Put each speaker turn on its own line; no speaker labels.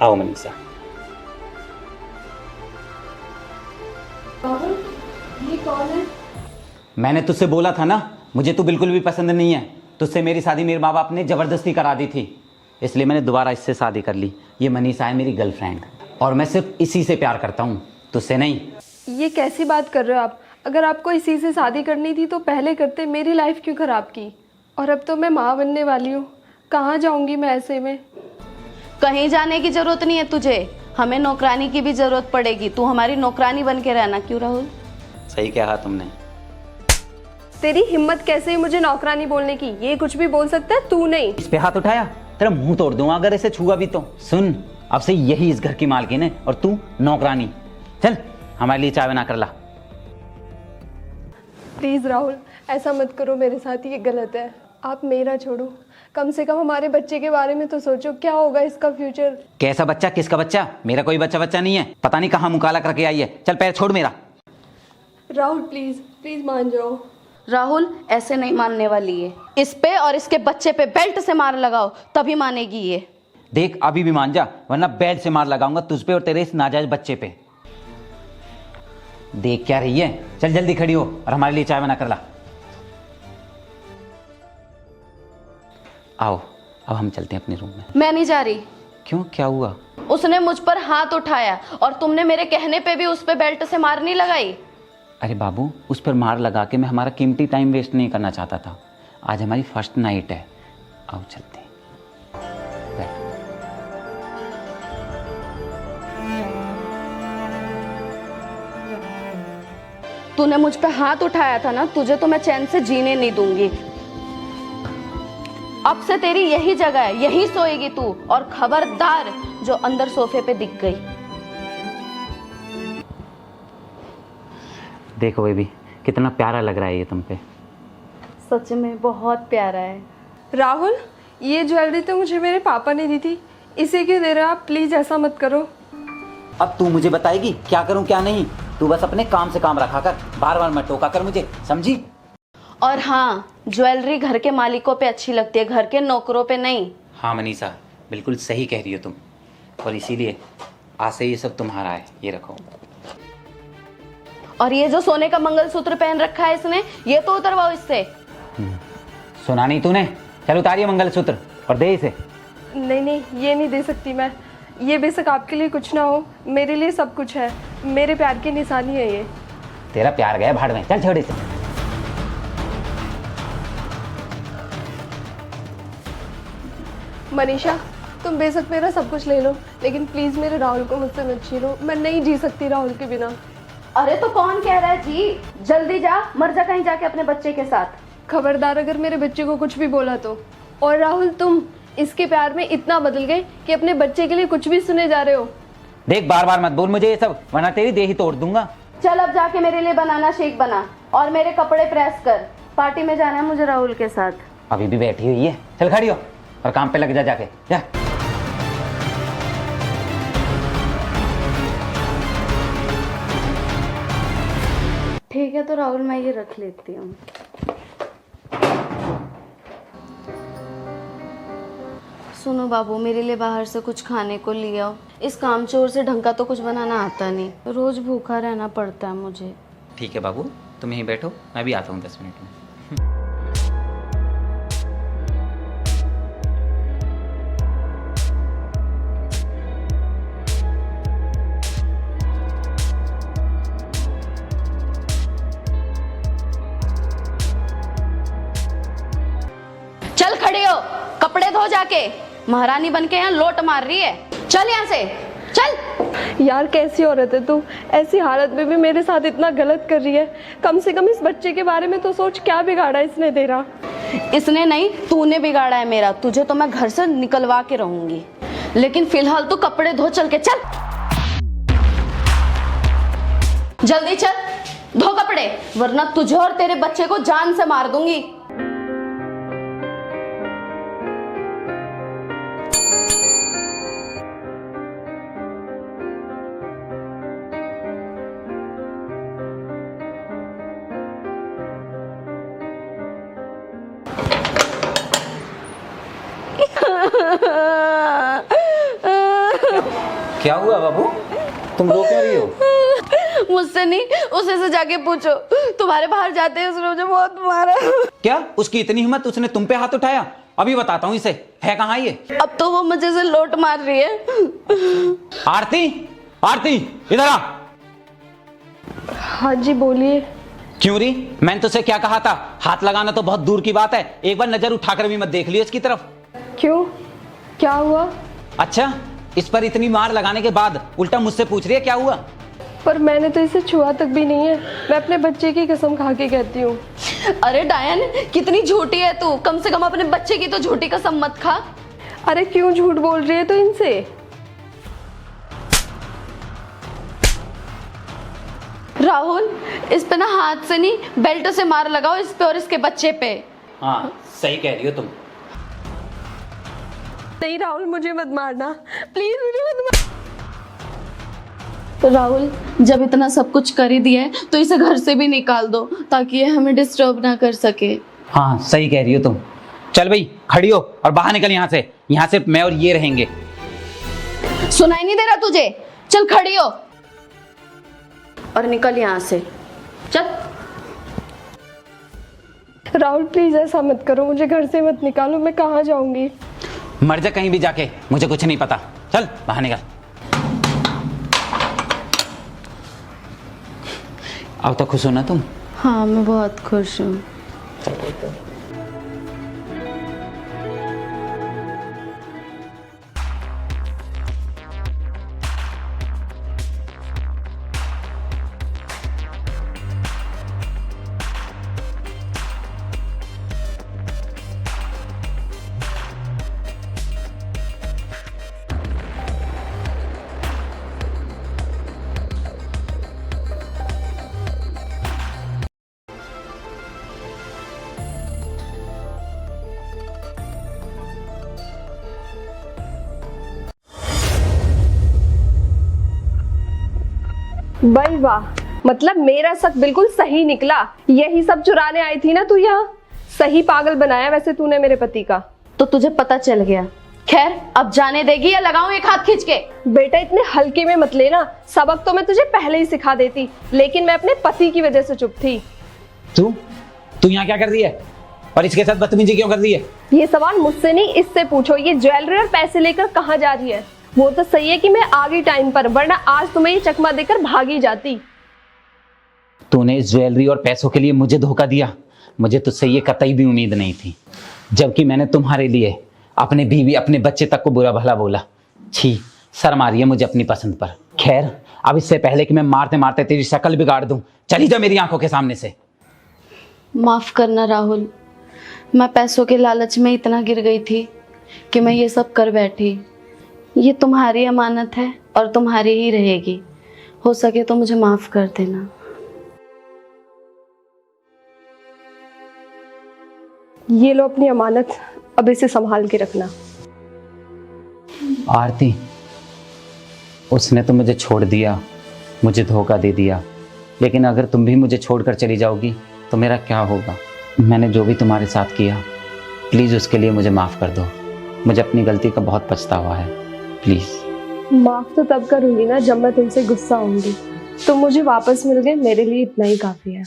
आओ मनीषा।
राहुल, ये कौन है?
मैंने तुझसे बोला था ना, मुझे तू बिल्कुल भी पसंद नहीं है। तुझसे मेरी शादी मेरे माँ बाप ने ज़बरदस्ती करा दी थी, इसलिए मैंने दोबारा इससे शादी कर ली। ये मनीषा है मेरी गर्लफ्रेंड, और मैं सिर्फ इसी से प्यार करता हूँ, तुझसे नहीं।
ये कैसी बात कर रहे हो आप? अगर आपको इसी से शादी करनी थी तो पहले करते, मेरी लाइफ क्यों ख़राब की? और अब तो मैं माँ बनने वाली हूँ, कहाँ जाऊँगी मैं ऐसे में?
कहीं जाने की जरूरत नहीं है तुझे, हमें नौकरानी की भी जरूरत पड़ेगी। तू हमारी नौकरानी बन के रहना। क्यों राहुल?
सही कहा तुमने।
तेरी हिम्मत कैसे है मुझे नौकरानी बोलने की? ये कुछ भी बोल सकता है, तू नहीं।
इस पे हाथ उठाया, तेरा मुंह तोड़ दूंगा अगर इसे छुआ भी तो। सुन, अब से यही इस घर की मालकिन है और तू नौकरानी। चल हमारे लिए चाय बना कर ला।
प्लीज़ राहुल, ऐसा मत करो मेरे साथ, ये गलत है। आप मेरा छोड़ो, कम से कम हमारे बच्चे के बारे में तो सोचो, क्या होगा इसका फ्यूचर?
कैसा बच्चा? किसका बच्चा? मेरा कोई बच्चा नहीं है, पता नहीं कहाँ मुकाला करके आई है। चल पैर छोड़ मेरा।
राहुल प्लीज़ प्लीज़ मान जाओ।
राहुल ऐसे नहीं मानने वाली है। इस पे और इसके बच्चे पे बेल्ट से मार लगाओ, तभी मानेगी ये।
देख अभी भी मान जा, वरना बेल्ट से मार लगाऊंगा तुझ पे और तेरे इस नाजायज बच्चे पे। देख क्या रही है? चल जल्दी खड़ी हो और हमारे लिए चाय बना कर ला। आओ अब हम चलते हैं अपने रूम में।
मैं नहीं जा रही।
क्यों, क्या हुआ?
उसने मुझ पर हाथ उठाया और तुमने मेरे कहने पे भी उस पे बेल्ट से मार नहीं लगाई।
अरे बाबू, उस पर मार लगा के मैं हमारा कीमती टाइम वेस्ट नहीं करना चाहता था। आज हमारी फर्स्ट नाइट है, आओ चलते हैं। बैठ।
तूने मुझ पे हाथ उठाया था ना, तुझे तो मैं चैन से जीने नहीं दूंगी। अब से तेरी यही जगह है, यही सोएगी तू। और खबरदार जो अंदर सोफे पे दिख गई।
देखो बेबी, कितना प्यारा लग रहा है ये तुम पे।
सच में बहुत प्यारा है।
राहुल, ये ज्वेलरी तो मुझे मेरे पापा ने दी थी, इसे क्यों दे रहे हो आप? प्लीज़ ऐसा मत करो।
अब तू मुझे बताएगी क्या करूं क्या नहीं? तू बस अपने काम से काम रखा कर, बार बार मत टोका कर मुझे, समझी?
और हाँ, ज्वेलरी घर के मालिकों पे अच्छी लगती है, घर के नौकरों पे नहीं।
हाँ मनीषा, बिल्कुल सही कह रही हो तुम, और इसीलिए आज से ये सब तुम्हारा है। ये रखो।
और ये जो सोने का मंगलसूत्र पहन रखा है इसने, ये तो उतरवाओ इससे।
सुना नहीं तूने? चल उतारिए मंगलसूत्र और दे इसे।
नहीं नहीं, ये नहीं दे सकती मैं। ये बेशक आपके लिए कुछ ना हो, मेरे लिए सब कुछ है। मेरे प्यार की निशानी है ये।
तेरा प्यार गया भाड़ में, चल छोड़ इसे।
मनीषा, तुम बेशक मेरा सब कुछ ले लो, लेकिन प्लीज़ मेरे राहुल को मुझसे मत छीनो। मैं नहीं जी सकती राहुल के बिना।
अरे तो कौन कह रहा है जी? जल्दी जा, मर जा कहीं जाके अपने बच्चे के साथ।
खबरदार अगर मेरे बच्चे को कुछ भी बोला तो। और राहुल, तुम इसके प्यार में इतना बदल गए कि अपने बच्चे के लिए कुछ भी सुने जा रहे हो।
देख बार बार मत बोल मुझे ये सब, वरना तेरी देह ही तोड़ दूंगा।
चल अब जाके मेरे लिए बनाना शेक बना और मेरे कपड़े प्रेस कर। पार्टी में जाना है मुझे राहुल के साथ।
अभी भी बैठी हुई है, चल खड़ी हो और काम पे लग जा जाके जा।
ठीक है तो राहुल, मैं ये रख लेती हूँ। सुनो बाबू, मेरे लिए बाहर से कुछ खाने को ले आओ। इस कामचोर से ढंग का तो कुछ बनाना आता नहीं, रोज भूखा रहना पड़ता है मुझे।
ठीक है बाबू, तुम यहीं बैठो, मैं भी आता हूँ 10 मिनट में।
चल खड़ी हो, कपड़े धो जाके। महारानी बनके यहाँ लोट मार रही है। चल यहाँ से, चल।
यार कैसी औरत है तू, ऐसी हालत में भी मेरे साथ इतना गलत कर रही है। कम से कम इस बच्चे के बारे में तो सोच, क्या बिगाड़ा इसने तेरा?
इसने नहीं, तूने बिगाड़ा है मेरा। तुझे तो मैं घर से निकलवा के रहूंगी, लेकिन फिलहाल तू कपड़े धो चल के। चल जल्दी चल, धो कपड़े, वरना तुझे और तेरे बच्चे को जान से मार दूंगी।
क्या हुआ बाबू, तुम रो क्यों रही हो?
मुझसे नहीं, उसे से जाके पूछो। तुम्हारे बाहर जाते हैं उसने मुझे बहुत मारा।
क्या उसकी इतनी हिम्मत, उसने तुम पे हाथ उठाया? अभी बताता हूँ इसे, है कहाँ ये?
अब तो वो मुझे से लोट मार रही है।
आरती, आरती इधर आ।
हाँ जी बोलिए।
क्यों री, मैंने तुझसे क्या कहा था? हाथ लगाना तो बहुत दूर की बात है, एक बार नजर उठाकर भी मत देख लियो इसकी तरफ।
क्यों, क्या हुआ?
अच्छा, इस पर इतनी मार लगाने के बाद उल्टा मुझसे पूछ रही है क्या हुआ?
पर मैंने तो इसे छुआ तक भी नहीं है। मैं अपने बच्चे की कसम खा के कहती हूँ।
अरे डायन, कितनी झूठी है तू। कम से कम अपने बच्चे की तो झूठी कसम मत खा।
अरे क्यों झूठ बोल रही है तो इनसे?
राहुल, इस पे ना हाथ से नहीं बेल्ट से मार लगाओ, इस पे और इसके बच्चे पे।
हाँ सही कह रही हो तुम।
नहीं राहुल, मुझे मत मारना प्लीज, मुझे मत मार।
राहुल, जब इतना सब कुछ कर ही दिया है तो इसे घर से भी निकाल दो ताकि ये हमें डिस्टर्ब ना कर सके।
हाँ सही कह रही हो तुम। चल भाई खड़ी हो और बाहर निकल यहाँ से। यहाँ से मैं और ये रहेंगे।
सुनाई नहीं दे रहा तुझे? चल खड़ी हो और निकल यहाँ से, चल।
राहुल प्लीज ऐसा मत करो, मुझे घर से मत निकालो। मैं कहाँ जाऊंगी?
मर जा कहीं भी जाके, मुझे कुछ नहीं पता। चल बाहर निकल। अब तो खुश हो ना तुम?
हाँ मैं बहुत खुश हूँ।
भाई वाह, मतलब मेरा शक बिल्कुल सही निकला। यही सब चुराने आई थी ना तू यहाँ? सही पागल बनाया वैसे तूने मेरे पति का।
तो तुझे पता चल गया। खैर, अब जाने देगी या लगाऊं एक हाथ खींच के?
बेटा इतने हल्के में मत लेना, सबक तो मैं तुझे पहले ही सिखा देती, लेकिन मैं अपने पति की वजह से चुप थी।
तू यहाँ क्या कर रही है और इसके साथ बदतमीजी क्यों कर रही है?
ये सवाल मुझसे नहीं, इससे पूछो। ये ज्वेलरी और पैसे लेकर कहाँ जा रही है? वो तो सही है कि मैं आ गई टाइम पर, वरना आज तुम्हें ये चकमा देकर भागी जाती।
तूने इस ज्वेलरी और पैसों के लिए मुझे धोखा दिया। मुझे तुझसे ये कतई भी उम्मीद नहीं थी, जबकि मैंने तुम्हारे लिए अपने बीवी अपने बच्चे तक को बुरा भला बोला। छी, शर्म आ रही है मुझे अपनी पसंद पर। खैर, अब इससे पहले कि मैं मारते मारते तेरी शक्ल बिगाड़ दूं, चली जा मेरी आंखों के सामने से।
माफ करना राहुल, मैं पैसों के लालच में इतना गिर गई थी कि मैं ये सब कर बैठी। ये तुम्हारी अमानत है और तुम्हारी ही रहेगी। हो सके तो मुझे माफ कर देना।
ये लो अपनी अमानत, अब इसे संभाल के रखना।
आरती, उसने तो मुझे छोड़ दिया, मुझे धोखा दे दिया, लेकिन अगर तुम भी मुझे छोड़कर चली जाओगी तो मेरा क्या होगा? मैंने जो भी तुम्हारे साथ किया, प्लीज़ उसके लिए मुझे माफ़ कर दो। मुझे अपनी गलती का बहुत पछतावा है, प्लीज़।
माफ तो तब करूंगी ना जब मैं तुमसे गुस्सा होंगी। तुम मुझे वापस मिल गए, मेरे लिए इतना ही काफी है।